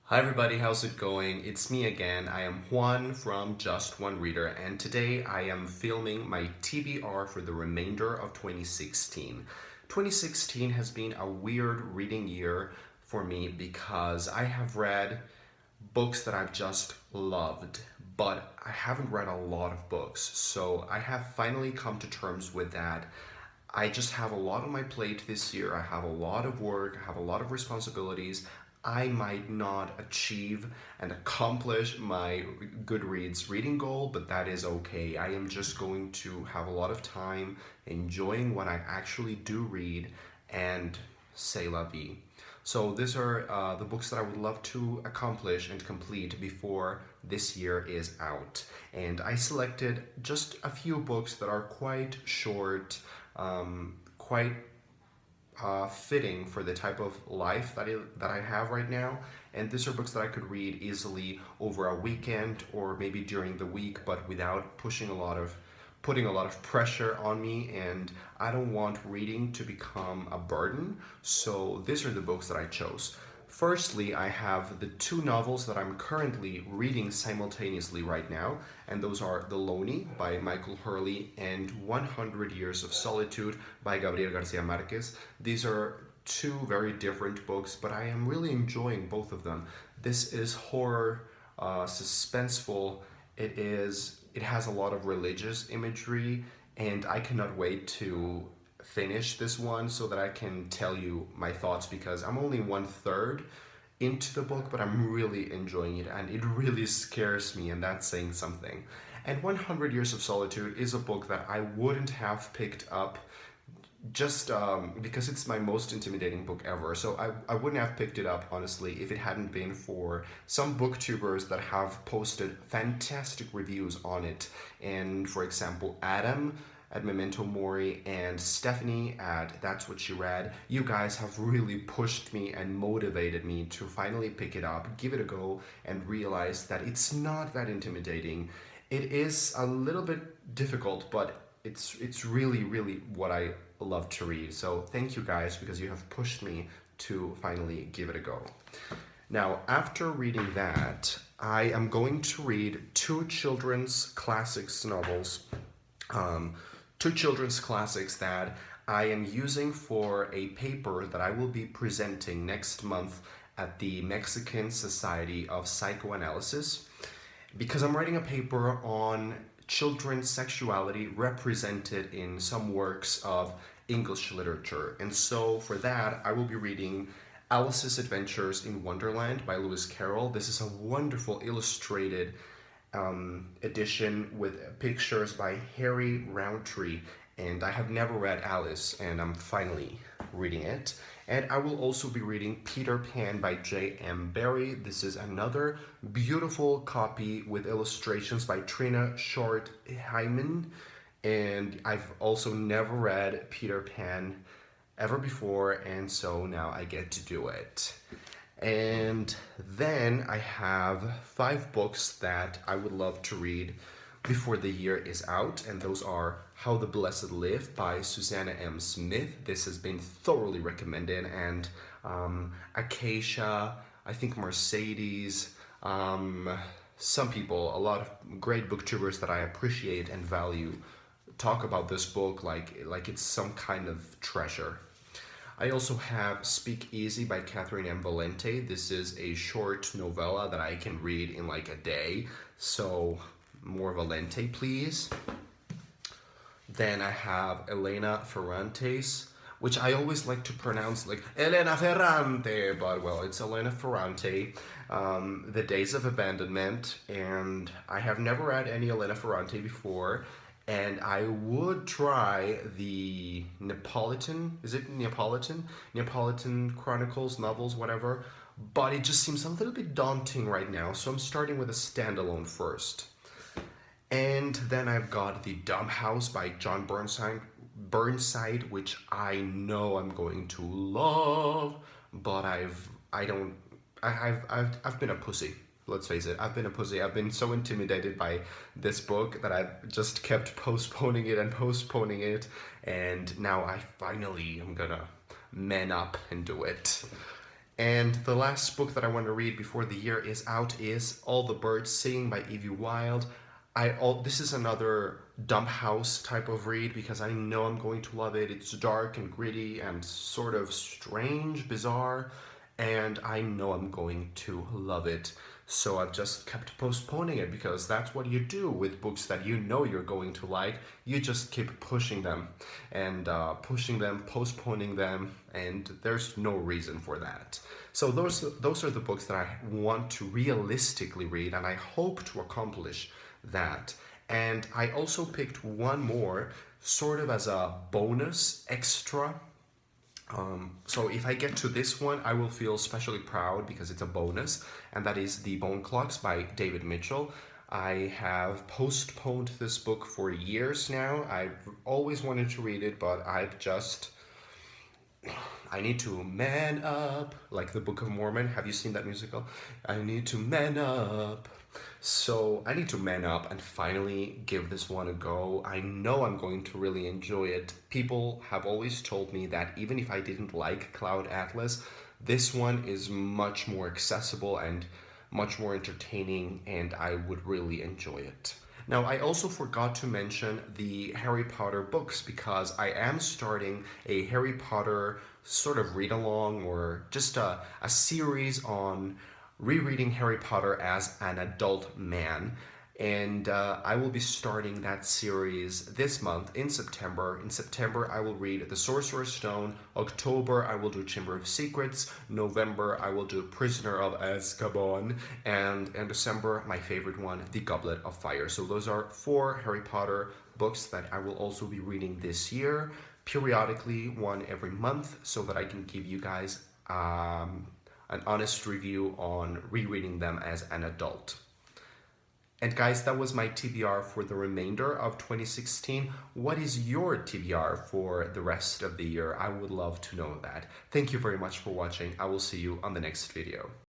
Hi everybody, how's it going? It's me again. I am Juan from Just One Reader, and today I am filming my TBR for the remainder of 2016. 2016 has been a weird reading year for me because I have read books that I've just loved, but I haven't read a lot of books. So I have finally come to terms with that. I just have a lot on my plate this year. I have a lot of work, I have a lot of responsibilities. I might not achieve and accomplish my Goodreads reading goal, but that is okay. I am just going to have a lot of time enjoying what I actually do read and say la vie. So these are the books that I would love to accomplish and complete before this year is out. And I selected just a few books that are quite short, quite fitting for the type of life that I have right now. And these are books that I could read easily over a weekend or maybe during the week, but without putting a lot of pressure on me. And I don't want reading to become a burden. So these are the books that I chose. Firstly, I have the two novels that I'm currently reading simultaneously right now, and those are The Lonely by Michael Hurley and 100 Years of Solitude by Gabriel Garcia Marquez. These are two very different books, but I am really enjoying both of them. This is horror, suspenseful. It has a lot of religious imagery, and I cannot wait to finish this one so that I can tell you my thoughts because I'm only one third into the book, but I'm really enjoying it and it really scares me, and that's saying something. And 100 Years of Solitude is a book that I wouldn't have picked up just because it's my most intimidating book ever. So I wouldn't have picked it up, honestly, if it hadn't been for some booktubers that have posted fantastic reviews on it. And for example, Adam at Memento Mori and Stephanie at That's What She Read, you guys have really pushed me and motivated me to finally pick it up, give it a go, and realize that it's not that intimidating. It is a little bit difficult, but it's really what I love to read. So thank you guys because you have pushed me to finally give it a go. Now, after reading that, I am going to read um, two children's classics that I am using for a paper that I will be presenting next month at the Mexican Society of Psychoanalysis, because I'm writing a paper on children's sexuality represented in some works of English literature. And so for that, I will be reading Alice's Adventures in Wonderland by Lewis Carroll. This is a wonderful illustrated edition with pictures by Harry Roundtree. And I have never read Alice, and I'm finally reading it. And I will also be reading Peter Pan by J.M. Barrie. This is another beautiful copy with illustrations by Trina Short Hyman. And I've also never read Peter Pan ever before, and so now I get to do it. And then I have 5 books that I would love to read before the year is out, and those are How the Blessed Live by Susanna M. Smith. This has been thoroughly recommended, and Acacia, I think Mercedes, some people, a lot of great booktubers that I appreciate and value talk about this book like it's some kind of treasure. I also have Speak Easy by Catherine M. Valente. This is a short novella that I can read in like a day, so more Valente, please. Then I have Elena Ferrante's, which I always like to pronounce like Elena Ferrante, but well, it's Elena Ferrante, The Days of Abandonment, and I have never read any Elena Ferrante before, and I would try the Neapolitan, is it Neapolitan? Neapolitan Chronicles, novels, whatever, but it just seems a little bit daunting right now, so I'm starting with a standalone first. And then I've got The Dumb House by John Burnside, which I know I'm going to love, but I've been a pussy. Let's face it, I've been a pussy. I've been so intimidated by this book that I've just kept postponing it, and now I finally am gonna man up and do it. And the last book that I want to read before the year is out is All the Birds Sing by Evie Wilde. This is another dump house type of read because I know I'm going to love it. It's dark and gritty and sort of strange, bizarre, and I know I'm going to love it. So I've just kept postponing it because that's what you do with books that you know you're going to like. You just keep pushing them and pushing them, postponing them, and there's no reason for that. So those are the books that I want to realistically read, and I hope to accomplish that. And I also picked one more sort of as a bonus extra. So if I get to this one, I will feel especially proud because it's a bonus, and that is The Bone Clocks by David Mitchell. I have postponed this book for years now. I've always wanted to read it, but I need to man up, like the Book of Mormon. Have you seen that musical? I need to man up. So I need to man up and finally give this one a go. I know I'm going to really enjoy it. People have always told me that even if I didn't like Cloud Atlas, this one is much more accessible and much more entertaining, and I would really enjoy it. Now, I also forgot to mention the Harry Potter books because I am starting a Harry Potter sort of read along or just a series on rereading Harry Potter as an adult man. And I will be starting that series this month in September. In September, I will read The Sorcerer's Stone. October, I will do Chamber of Secrets. November, I will do Prisoner of Azkaban. And in December, my favorite one, The Goblet of Fire. So those are 4 Harry Potter books that I will also be reading this year, periodically, one every month, so that I can give you guys an honest review on rereading them as an adult. And guys, that was my TBR for the remainder of 2016. What is your TBR for the rest of the year? I would love to know that. Thank you very much for watching. I will see you on the next video.